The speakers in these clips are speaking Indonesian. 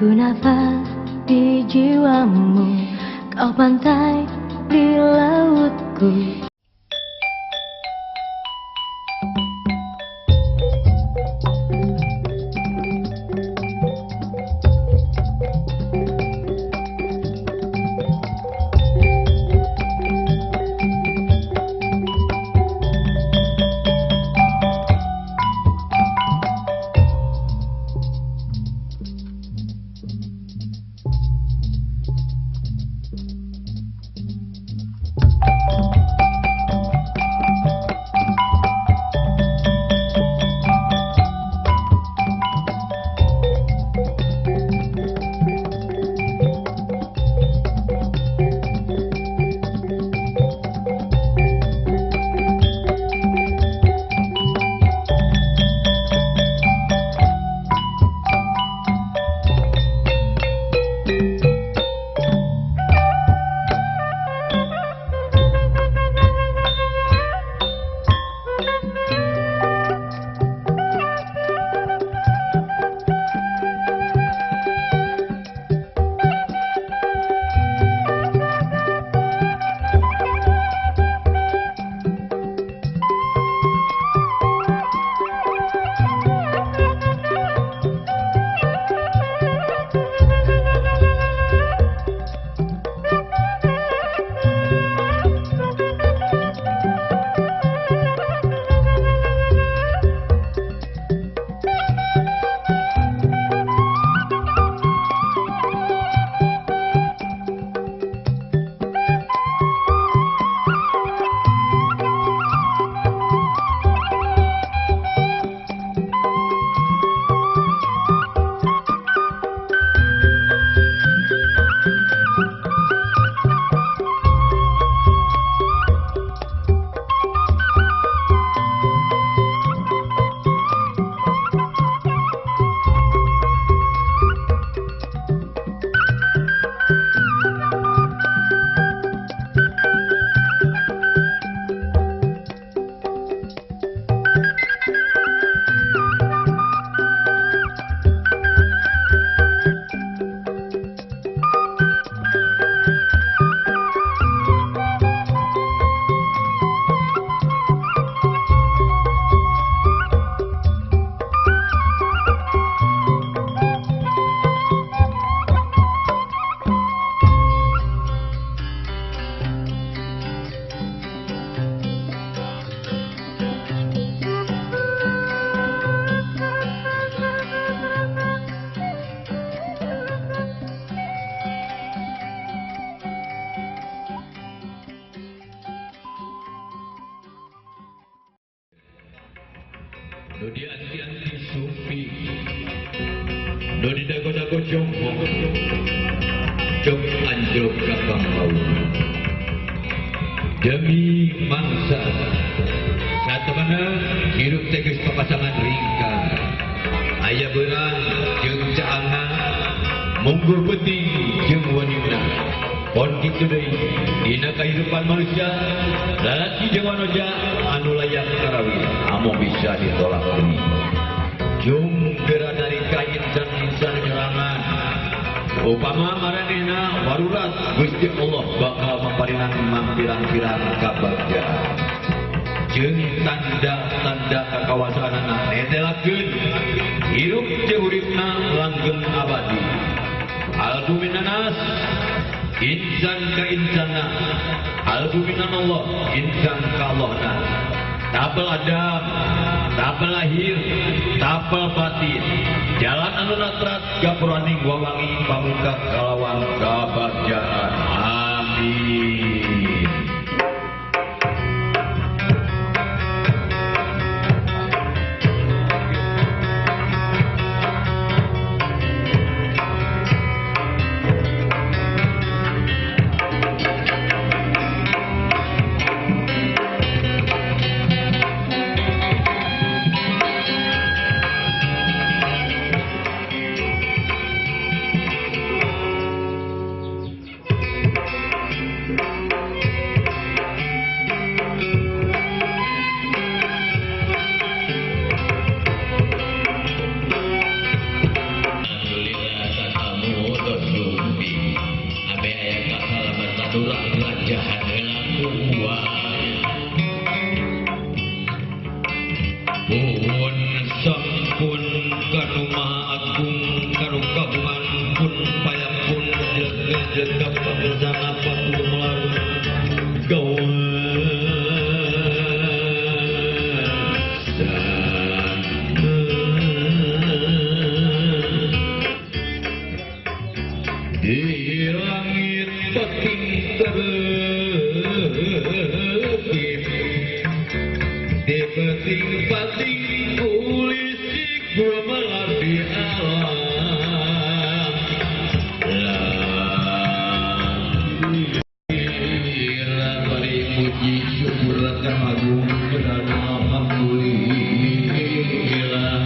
Ku nafas di jiwamu, kau pantai di lautku. Dodi anti-anti supi, Dodi dago-dago jongkok, jong anjok kakang laut. Demi mangsa, saat mana hidup tegas papasangan ringkang, ayah berang jeung caangan, monggo penting jeung wanita. Pon kitu deui dina kahidupan manusia, lalaki jeung wanoja anu layak karawin amo bisa ditolak deui. Jung geura dari insan-insan nyerangan. Upama maranehna warurat Gusti Allah bakal maparinang pirang-pirang kabagjaran. Jeung tanda-tanda kakawasanana netelakeun hirup teh uripna langgeng abadi. Albuminanas insan ka insana, albuminan Allah insan ka Allahna. Tapel Adam, tapel lahir, tapel batin. Jalan anu natrat gapuraning wawangi pamuka kalawang kabagjaran. Amin. Agung Kedana Alhamdulillah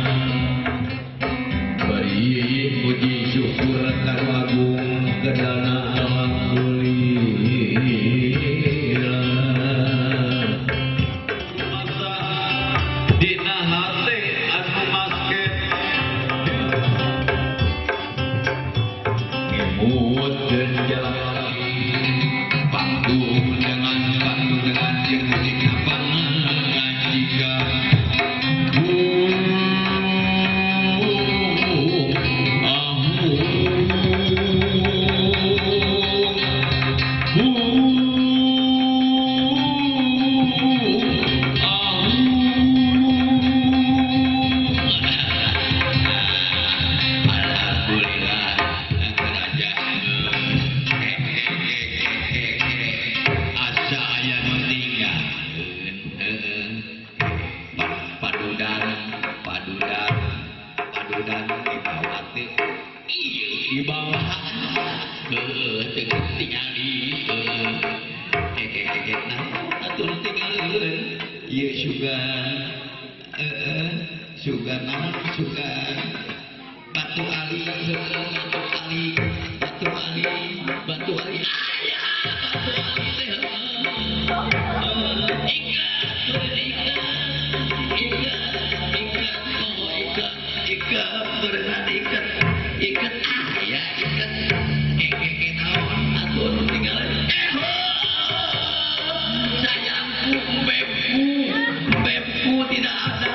bari puji syukur Karo Agung Kedana Alhamdulillah dina hate anu make ngimut dan jalan panggung dengan yang musik pangajikan di bawah tinggal di atur tinggal iya sugar batu ali ikat sayangku bebku tidak ada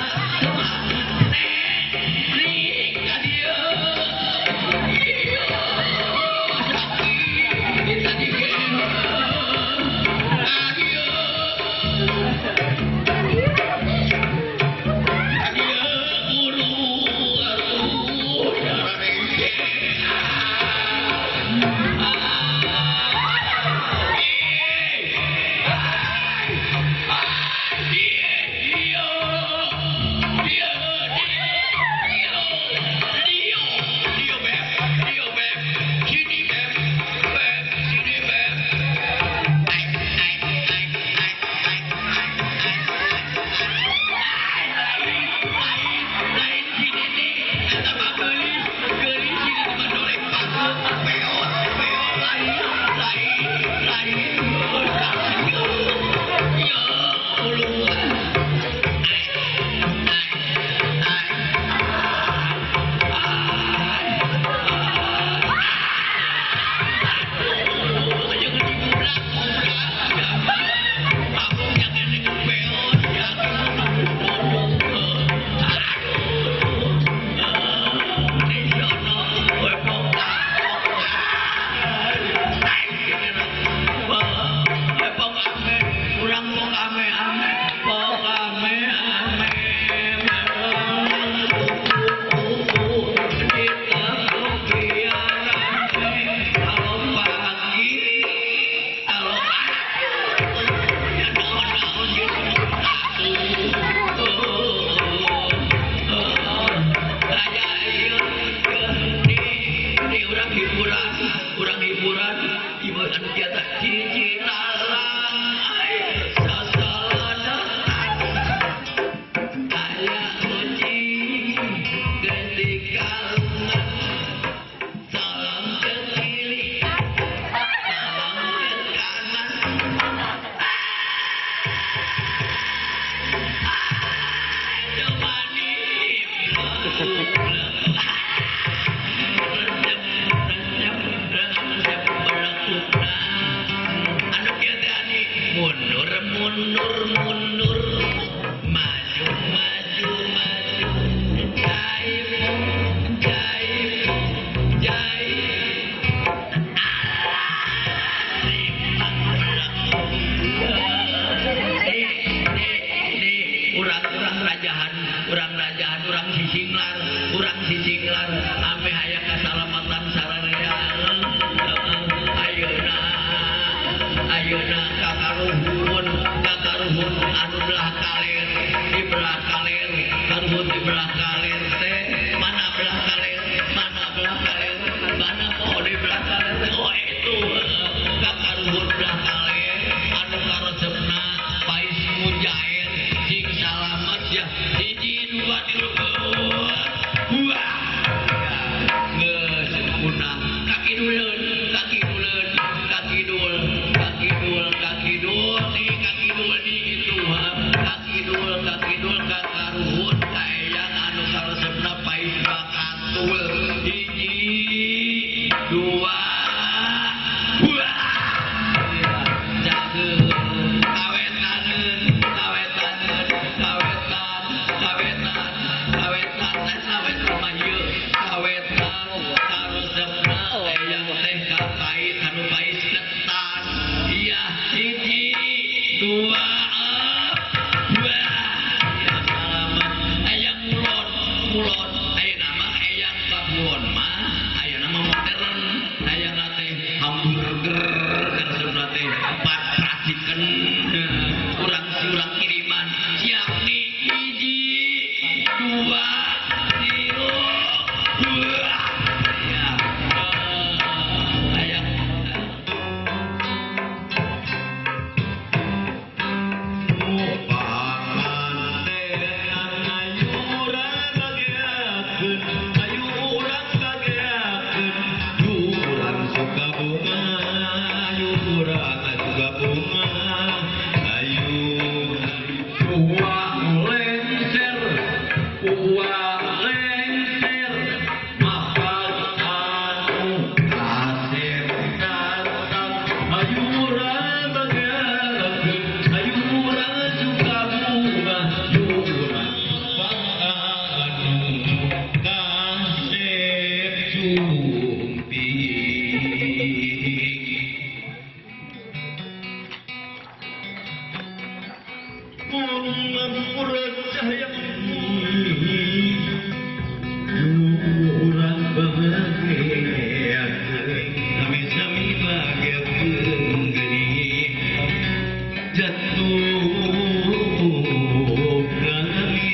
Anu karesepna pais Urang bahagia sami-sami bahagia penggeni jatuh kami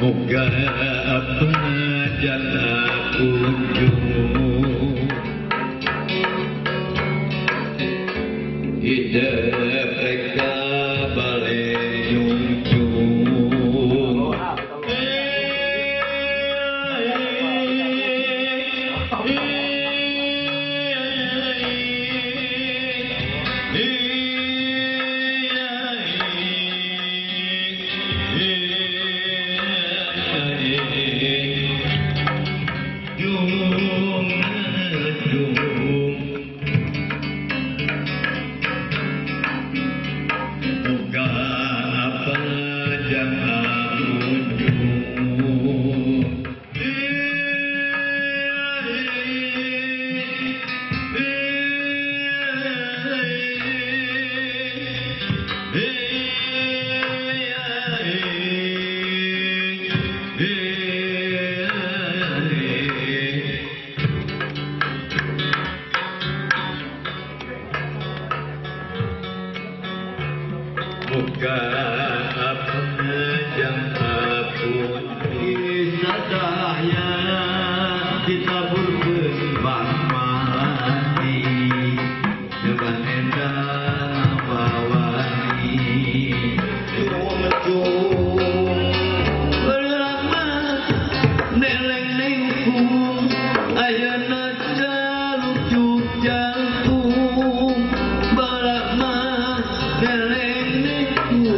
moga apa jasa kunjung hidup mereka balik junjung moga apa jasa kunjung moga apa jasa pun bisa daya ditabur kembang mati dengan endah bawani ujung berlama neleng nengku ayana jaluk jantung berlama neleng nengku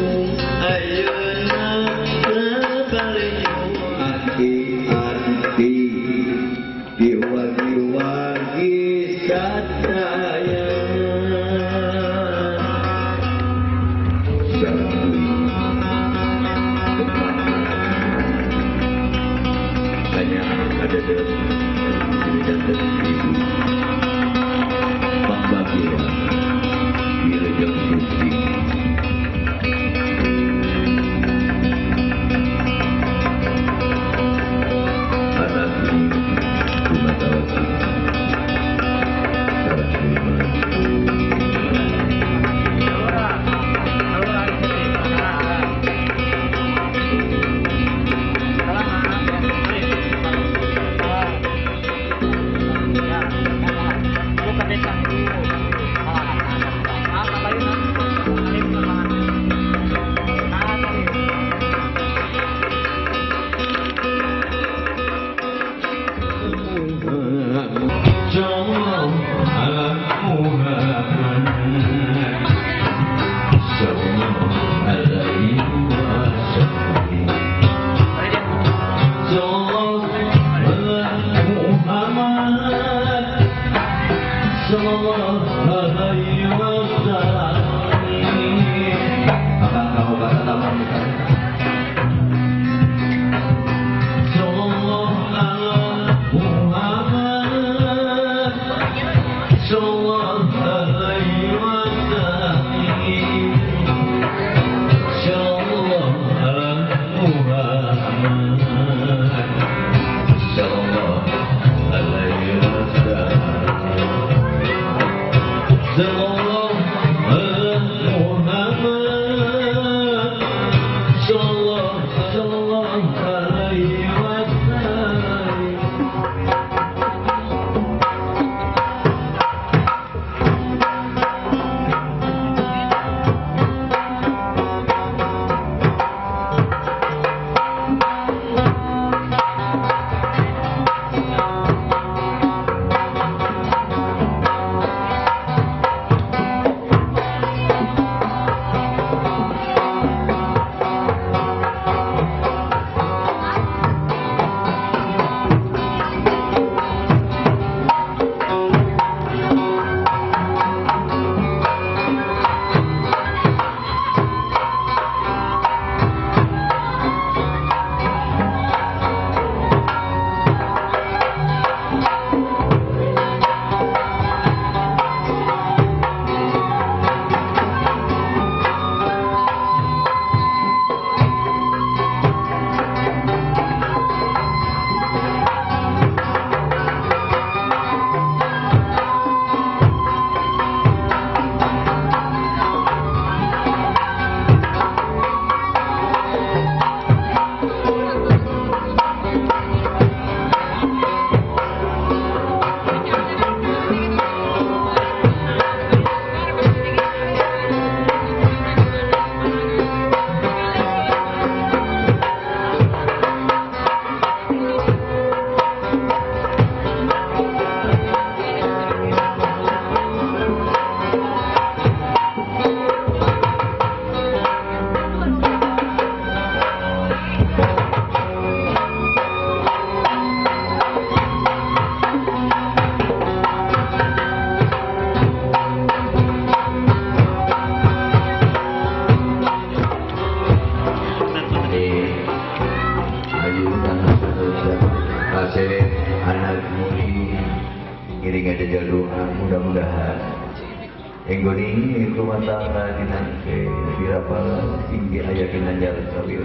Enggoni rumah tangga dinanti birapa tinggi ayah kinanjal sawir.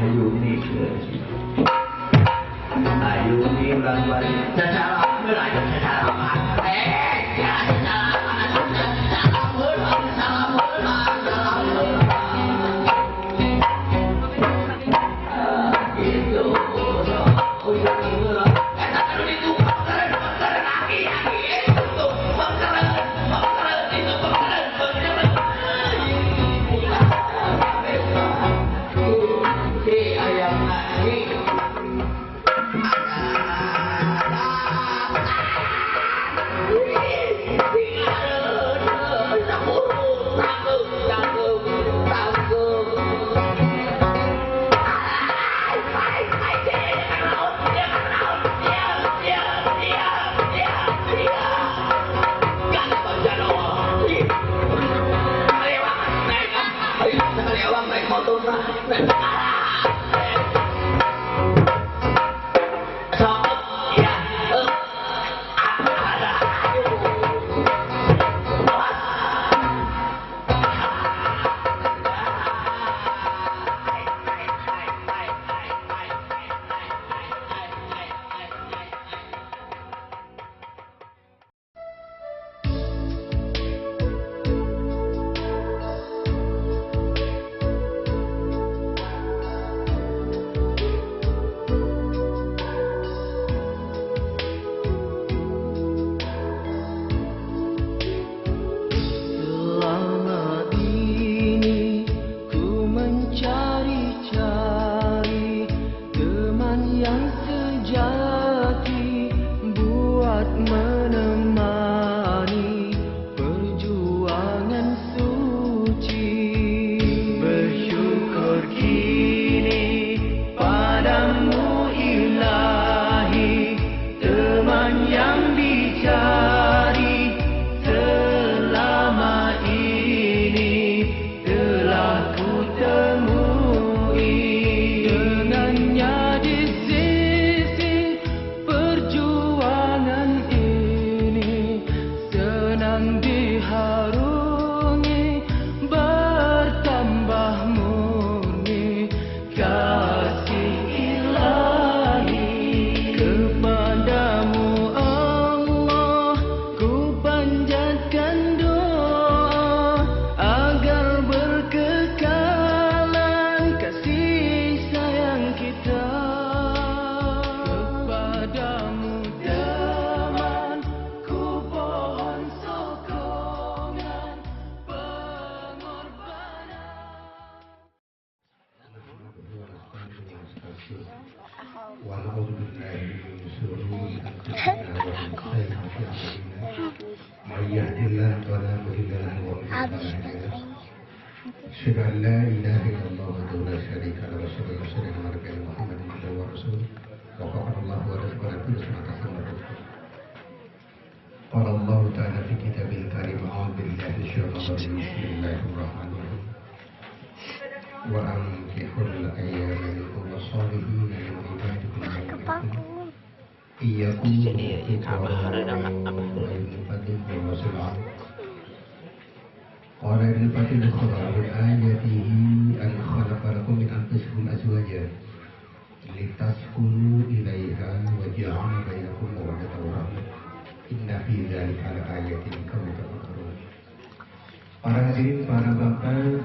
Ayuni ulang balik. Secara belajar secara أشهد أن لا إله إلا الله وحده لا شريك له وأشهد أن سيدنا ونبينا محمدا عبده ورسوله وفقد الله ورسوله كل سنة قال الله تعالى في كتابه الكريم أعوذ بالله من الشيطان الرجيم بسم الله الرحمن الرحيم وأنكحوا الأيام منكم والصالحين من عبادكم وإمائكم إن يكونوا فقراء يغنيهم قال ابن الفتح الخضر بآياته أن خلق لكم من أنفسكم أزواجا لتسكنوا إليها وجعل بينكم مودة ورحمة إن في ذلك لآيات لقوم يتفكرون. Para hadirin, para bapak,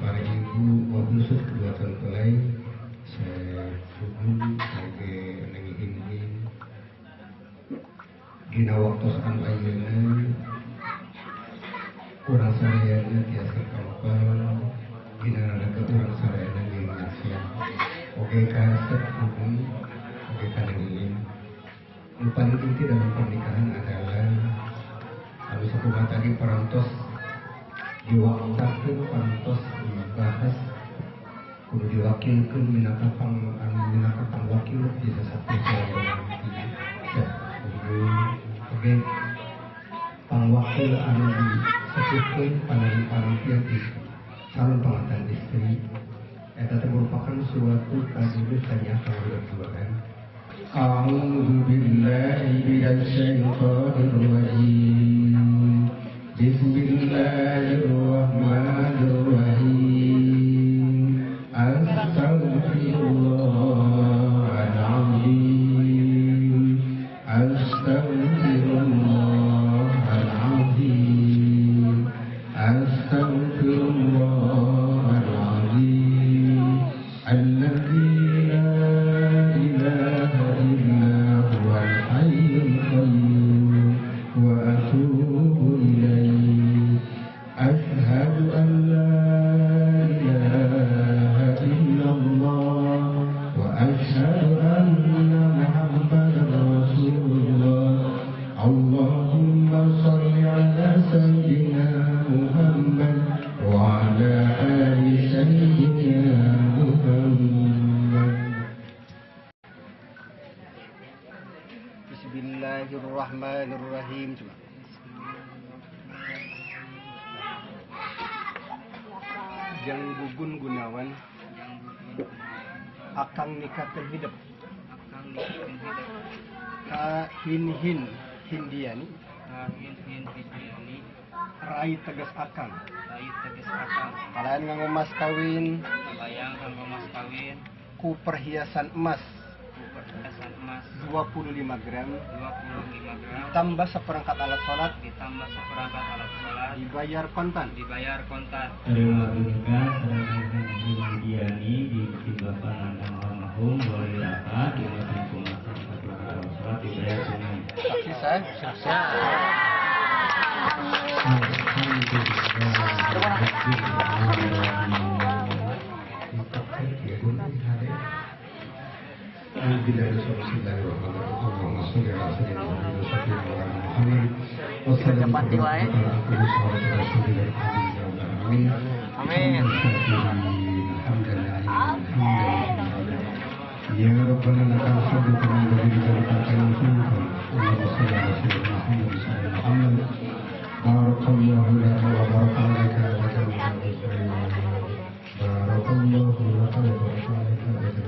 para ibu, khusus kedua mempelai, saya subuh sebagai nengi gina waktu an ayeuna kurang sarayana tiasa kapal gina rada kurang sarayana di Malaysia. Oke kaset hukum, oke kanengin. Paling inti dalam pernikahan adalah habis aku tadi perantos diwakilkan, perantos dibahas, kudu diwakilkan minakapang wakil di sesati oke pangwakil anu disebutkan panitian istri calon pengantin istri eta merupakan suatu kajian tanya kalau berdua kan. A'udzu billahi minasy syaithanir rajim. Bismillahirrahmanirrahim. Astaghfirullahaladzim. Astaghfirullahaladzim. Astaghfirullahaladzim. Alladzi la ilaha illa huwal hayyul qayyum wa atubu ilayhi. Ashhadu an la ilaha illallah wa ashhadu anna Muhammadan Rasulullah. Allahumma salli ala sayyidina Muhammad wa ala ali sayyidina Muhammad. Bismillahirrahmanirrahim. Jang Gugun Gunawan Akang Nikatul Hidup Ka Hin Hindiani Rai Tegas Akang Kalian nganggo mas kawin ku perhiasan emas 25 gram ditambah seperangkat alat sholat dibayar kontan. Terima nikah Sarang Diani di Bapak Nandang Almarhum Wali Raka di Masjid Sholat dibayar tunai. Saksi saya sukses. Amin. Ya Rabbana lakal hamdu kama yanbaghi li jalalihi wa Muhammad. Barakallahu laka wa baraka alayka wa jalla. Barakallahu laka wa baraka alayka wa jalla.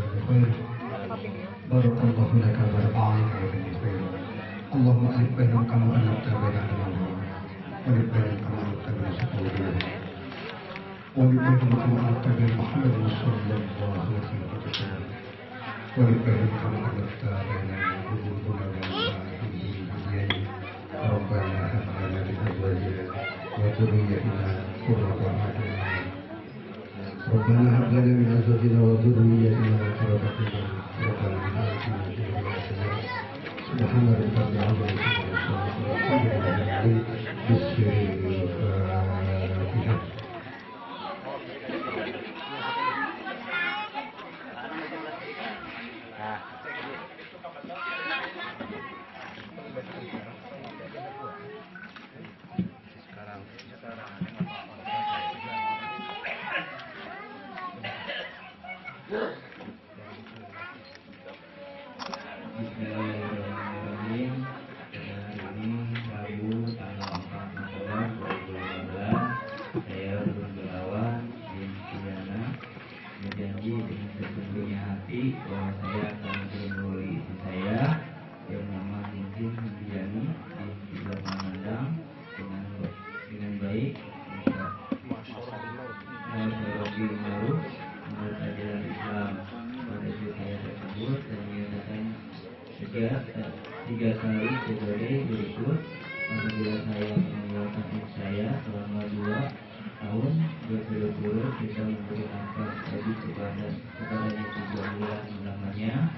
Barakallahu laka wa baraka alayka wa jalla. Allahumma alif bainahum kama alafta baina al-qulub. Alif bainahum kama alafta baina al-qulub. ولبهم كما أنت بمحمد صلى الله عليه وسلم ولبهم كما أنت بين قلوبنا وأزواجنا ربنا هب لنا من أزواجنا وذريتنا قرة أعين ربنا هب لنا من أزواجنا وذريتنا قرة أعين ربنا آتنا في الدنيا حسنة سبحان ربك رب العزة عما يصفون بالفاتحة. Bismillahirrahmanirrahim. Hari ini Rabu tanggal 4 November 2015 saya bergelawan di Pidana berjanji dengan sesungguhnya hati bahwa saya akan menemui istri saya yang nama Nintin Hindiani di Bapak Nandang dengan baik Masyarakat Ma'ruf menurut ajaran Islam. Pada istri saya tersebut dan menyatakan tiga kali sebagai berikut. Apabila saya meninggalkan istri saya selama 2 tahun berturut-turut kita memberikan gaji kepadanya 3 bulan lamanya,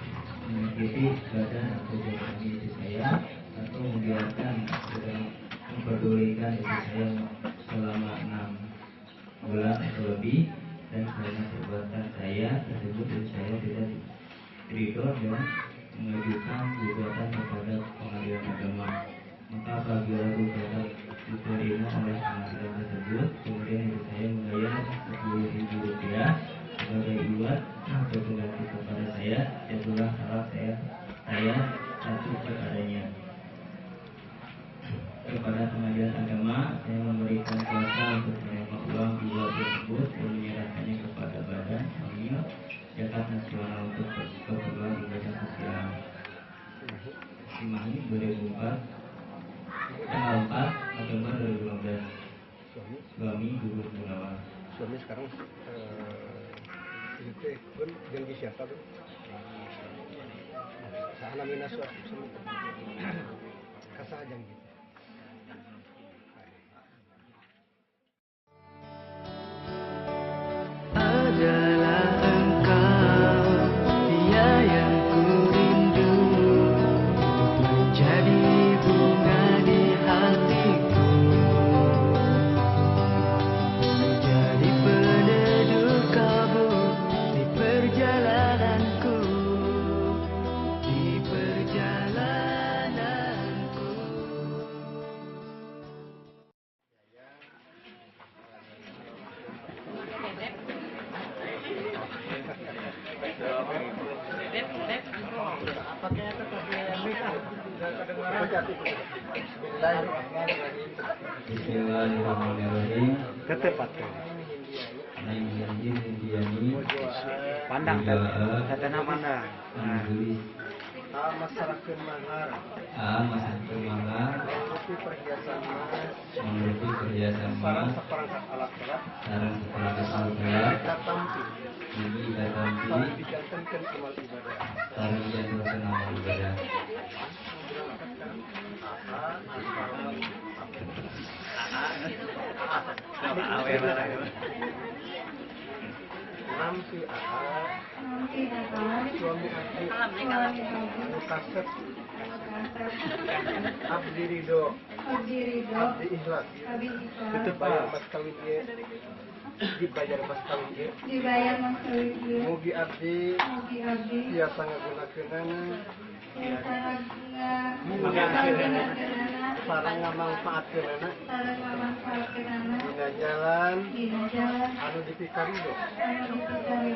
menyakiti badan atau jasad istri saya, atau membiarkan sedang memperdulikan istri saya selama 6 bulan atau lebih. Dan karena perbuatan saya tersebut saya tidak ridho dan mengajukan gugatan kepada pengadilan agama. Maka apabila gugatan diterima oleh pengadilan tersebut, kemudian ibu saya membayar Rp10.000 sebagai iwat atau pengganti kepada saya, jatuhlah salah saya satu kepadanya. Kepada pengadilan agama, saya memberikan kuasa untuk menerima uang iwat tersebut dan menyerahkannya kepada Badan Amil Zakat Nasional untuk keperluan ibadah sosial. Cimahi 2004 tanggal 4 November 2015. itu pun janji siapa tuh? Sana minas kasah janji. Adalah engkau, dia yang ku rindu, menjadi bunga di hatiku, menjadi peneduh kalbu di perjalananku, di perjalananku. Bismillahirrahmanirrahim. Ketepatan. Pandang Satana pandang. Tulis Masyarakat mahar. masyarakat mahar Mengikuti perhiasan mas. memiliki kerjasama Sarang seperangkat alat berat. sarang seperangkat alat Kita tampil. ini dalam Saling dijantankan amal ibadah. sarang yang terkenal ibadah. Nampi suami aku Mukasep Abdi Ridho Abdi Ikhlas Dibayar mas kawin ye Dibayar mas kawin ye Mugi Abdi Biasa ngagunakeunana sareng ngamanfaatkeunana dina jalan anu dipikarido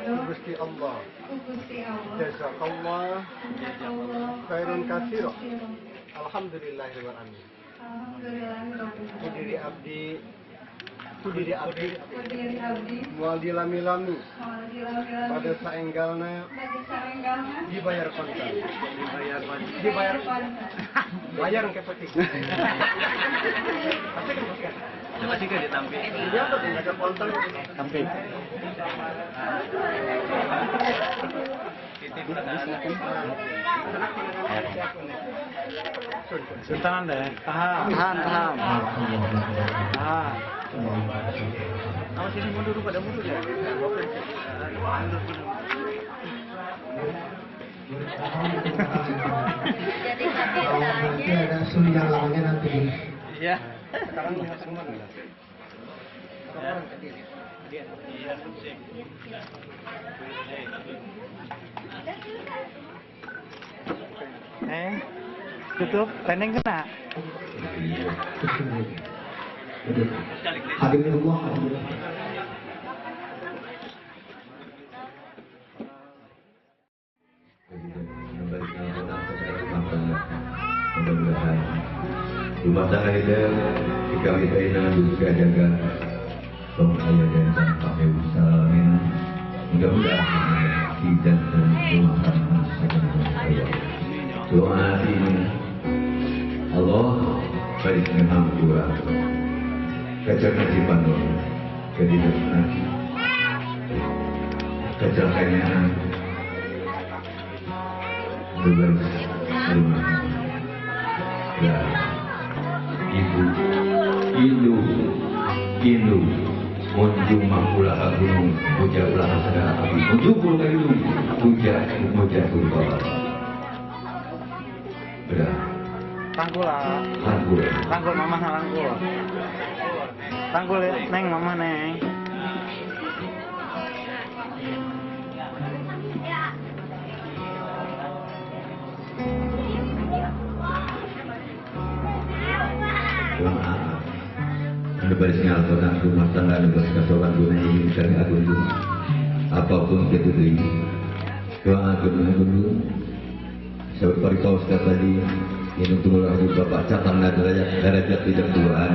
ku Gusti Allah. Jazakallah khairun katsira. Alhamdulillahirabbil alamin. Kudiri abdi moal dilami-lami pada saenggalna dibayar kontan. Bayar ke petik. Pasti kan ditampil. Dia tuh ada kontan Tampil. Sultan deh. Tahan. Awas ini mundur pada mundur ya. Kalau nanti ada suli yang lamanya nanti. Iya. Sekarang lihat semua nih. Orang kecil. Tutup, pending kena. Habibullah. Mudah-mudahan rumah tangga kita jika kita ingin juga jaga tong ayah dan sampai usalamin mudah-mudahan kita dan rumah tangga saya doa ini Allah baiknya hampura kecerdasan kedidikan kecelakaan berbaris rumah ya ibu munjung makulah gunung puja ulah sedara api munjung pulau kayu puja kurba bedah Rangkul mama rangkul neng mama neng. Anda barisnya Al-Quran rumah tangga dan berkasauan dunia ini mencari agung apapun kita beri doa dulu seperti kau sudah tadi yang untuk melakukan bapak catang derajat tidak Tuhan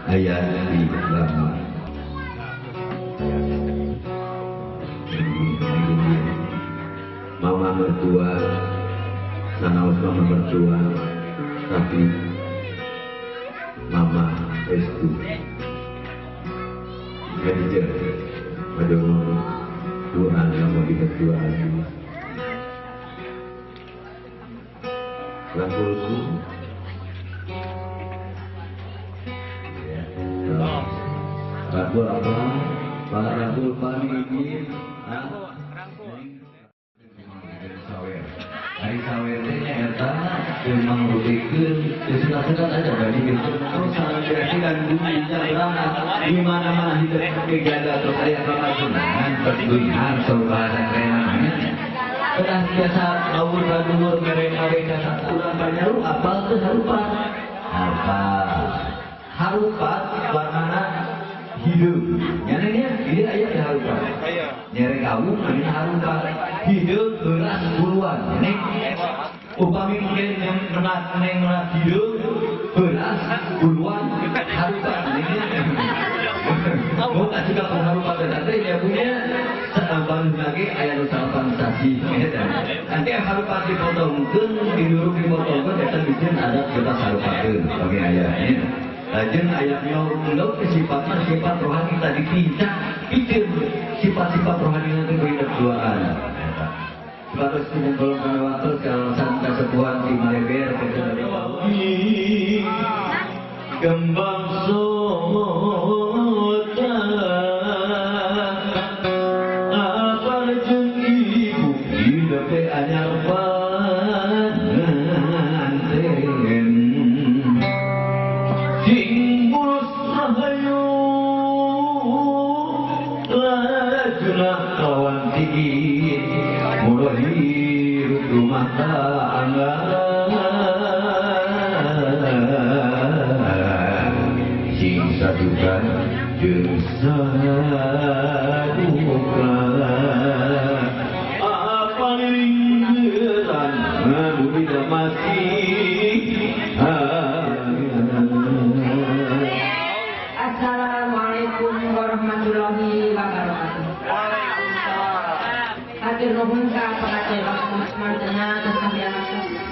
ayat di lama mama mertua sanaus mama mertua tapi mama restu Khadijah Majono Tuhan yang mau berdua lagi. Rangkulku. Rangkul apa? Pak Rangkul Panigi. Hari sawernya eta memang rubikin sudah aja bagi gitu terus berarti kan dunia berangkat di mana-mana hidup jaga terus ayat pemasungan berdunia saudara renanya udah biasa awur mereka satu ulang banyak lu apa tuh harupat warna hidup nyarinya ini ayat harupat nyari kamu ini harupat hidup beras puluhan ini upami mungkin yang menat hidup beras puluhan harupat ini bukan juga pengharupat tetapi dia punya setambahan lagi ayat salvansasi nanti yang harupat dipotongkan dipotongkan kita bikin ada kita harupatkan bagi ayatnya Lajeng ayatnya uluk sifatnya sifat rohani tadi pincang pikir sifat-sifat rohani itu berduaan. Bagus kumpul waktu kawasan kesepuan di Maleber Gembang Sota apa jeng ibu hidup anyar rumah tangga sing saduka jeung saduka apa linggeran ngabudi mati Assalamualaikum warahmatullahi wabarakatuh. Hatur nuhun ka pengajar Mas Martena tentang dianak.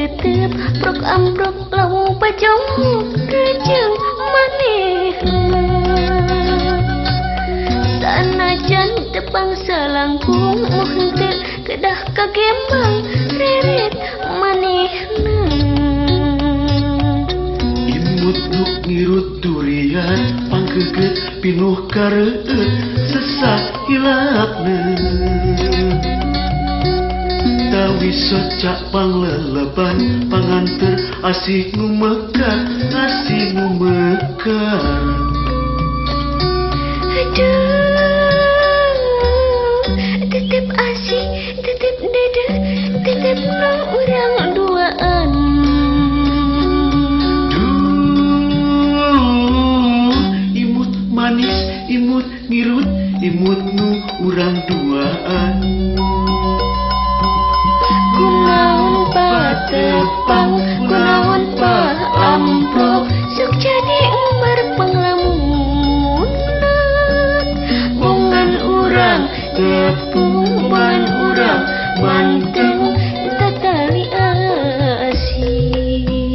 tetep prok amprok lawung pajong rejeng maneh sanajan tepang salangkung henteu kedah kagembang reret manehna imut nu ngirut durian panggeget pinuh kareueut sesak hilapna tawi socak pangleleban panganter asih nu mekar aduh tetep asih tetep dada tetep nang urang duaan imut manis imut ngirut imut nu urang duaan kunaon patepang kunaon paamprok sok jadi umar panglamunan bongan urang tepung bongan urang manteng tatali asih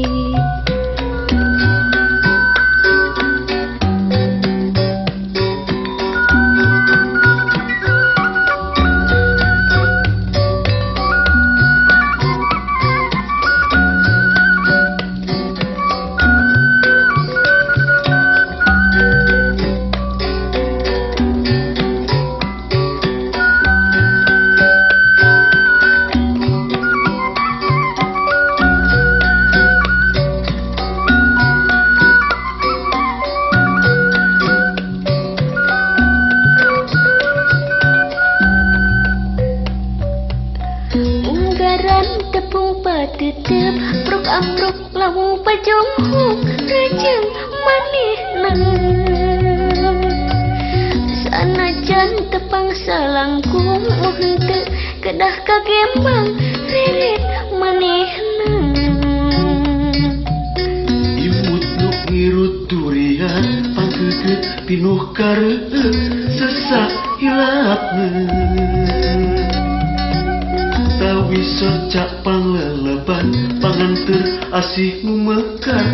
unggaran tepung patetep prok amprok lawung pajong rejeng manehna sanajan tepang salangkung henteu kedah kagembang reret manehna imut nu ngirut durian panggeget pinuh kareueut sesak hilapna tawi socak pangleleban panganter asih nu mekar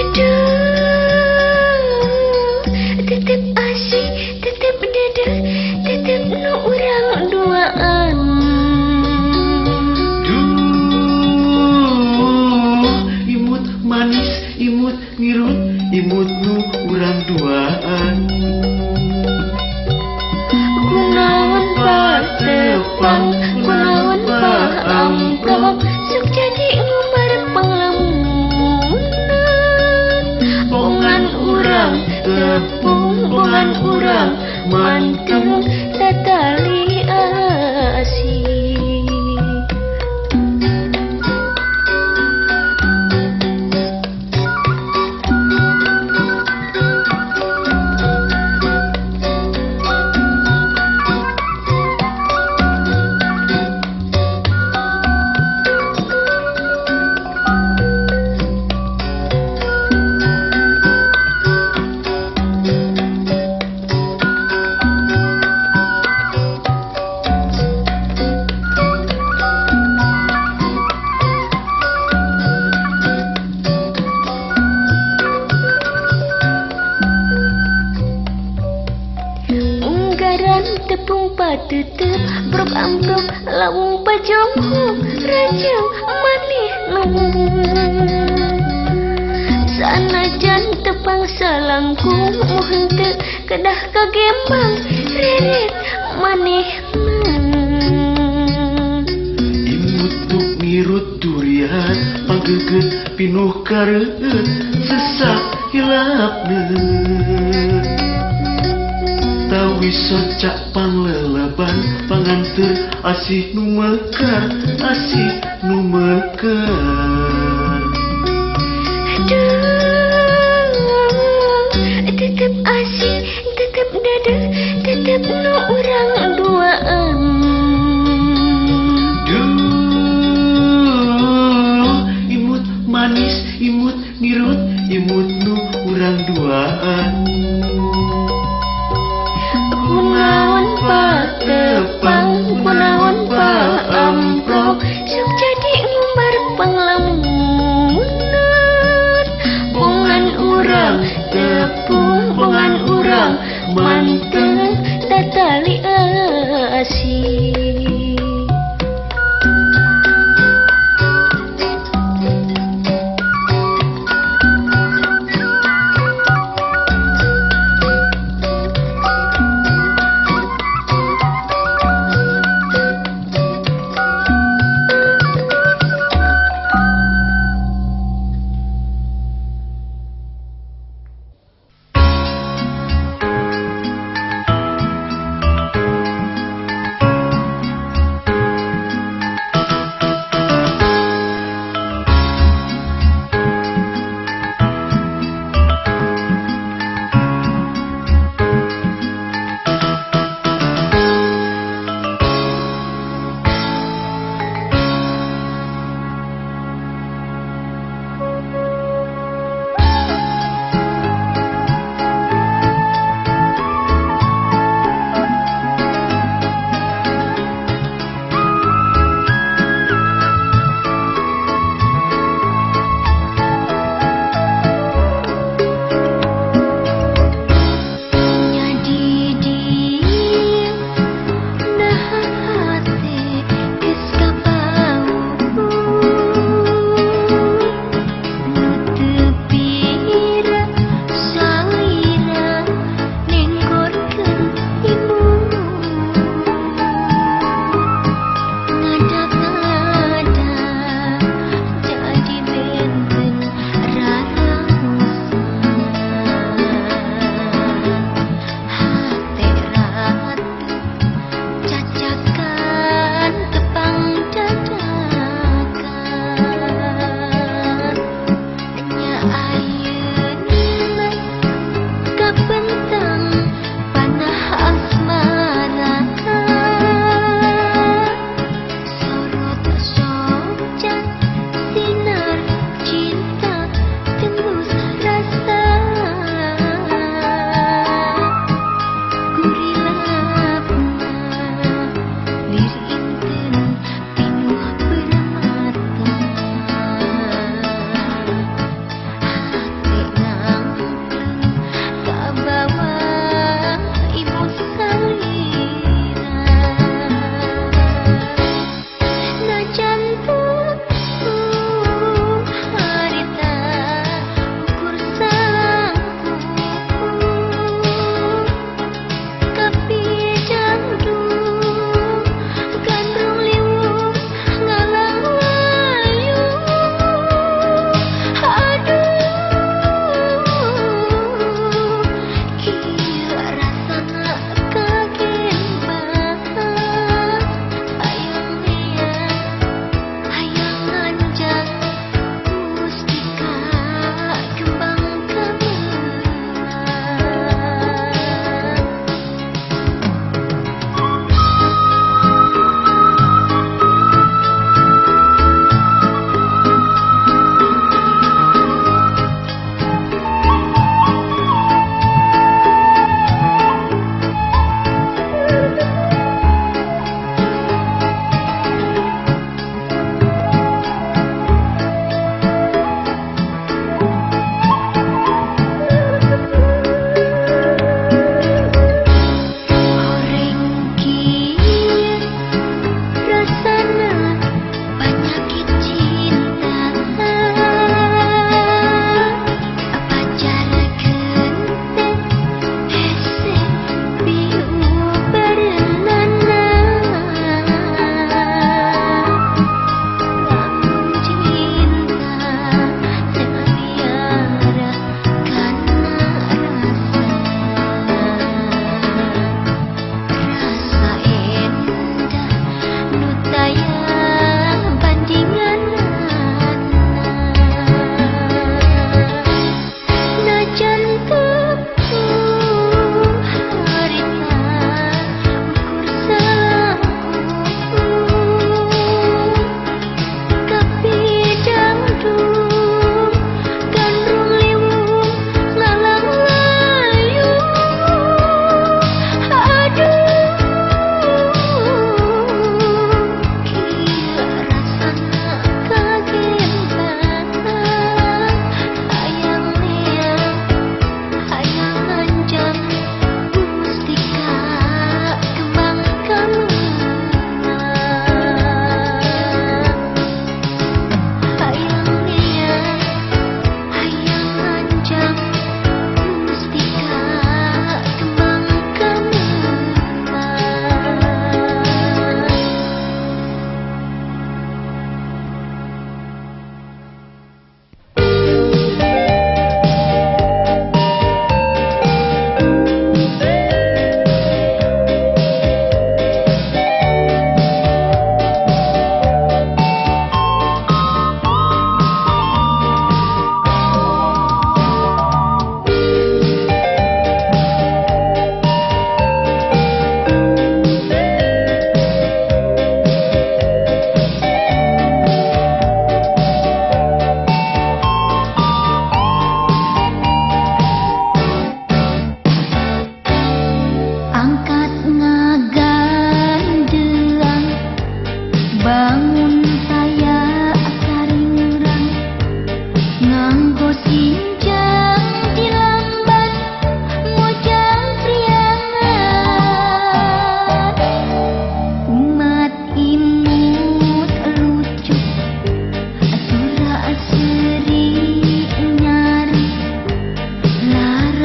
aduh tetep asih tetep dada tetep nu urang duaan imut manis imut ngirut imut nu urang duaan kunaon patepang kunaon paamprok sok jadi umar panglamunan bongan urang tepung bongan urang manteng tatali asih unggaran tepung patetep prok amprok lawung pajong rejeng manehna sanajan tepang salangkung henteu kedah kagembang reret manehna imut nu ngirut durian panggeget pinuh kareueut sesak hilapna tawi socak pangleleban panganter asih nu mekar aduh tetep asih tetep dada tetep nu urang duaan imut manis imut ngirut imut nu urang duaan kunaon patepang kunaon urang tepung pongan urang manteng datali asih.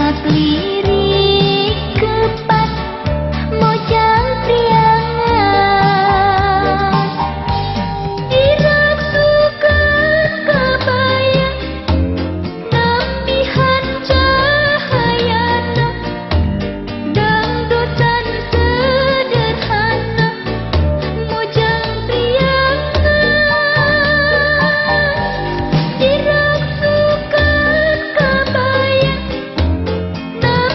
sangat lirik kepat mojang priangan dirasukan kabaya nambihan cahayana dangdutan sederhana mojang priangan dirasukan kabaya nambihan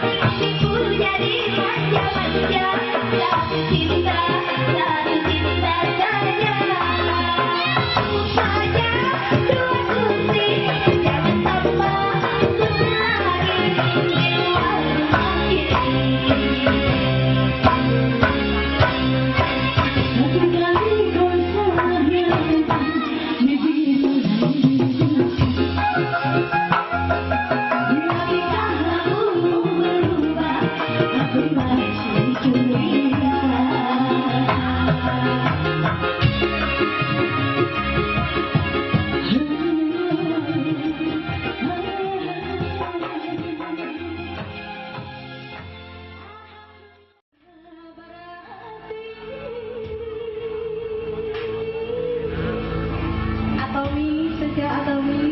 Ibu jadi manja-manja, jatuh cinta saja. Saja dua susi, jangan tambah lagi di luar rumah ini. Atomi, sejak atomi.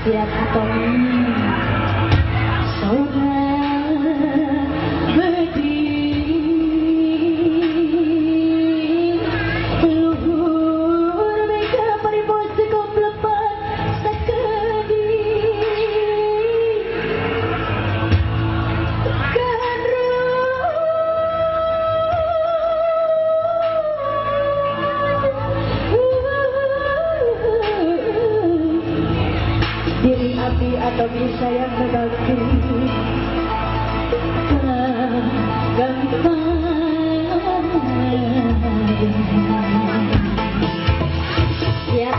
Siap atomi, diri api atau bisa yang berbakti ya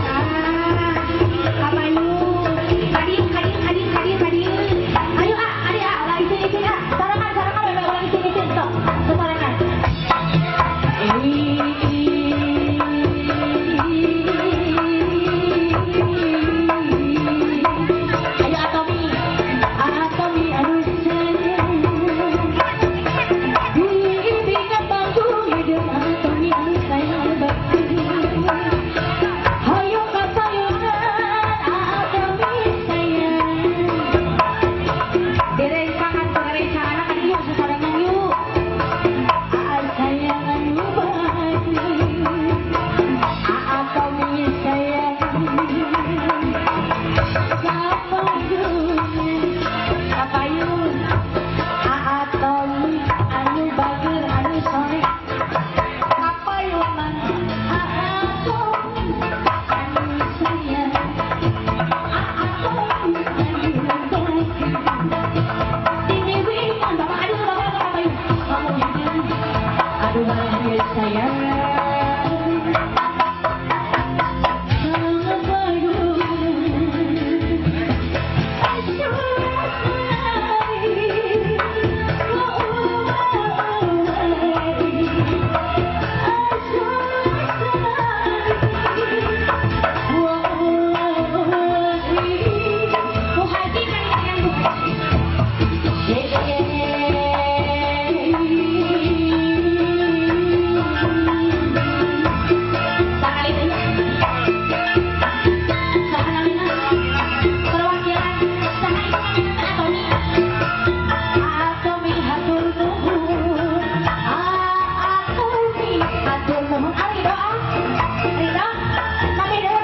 apa yuk hadir ayo adik ulang isi sarangan ulang isi sok sarangan aduh bahagia sayang. Ari doa, tapi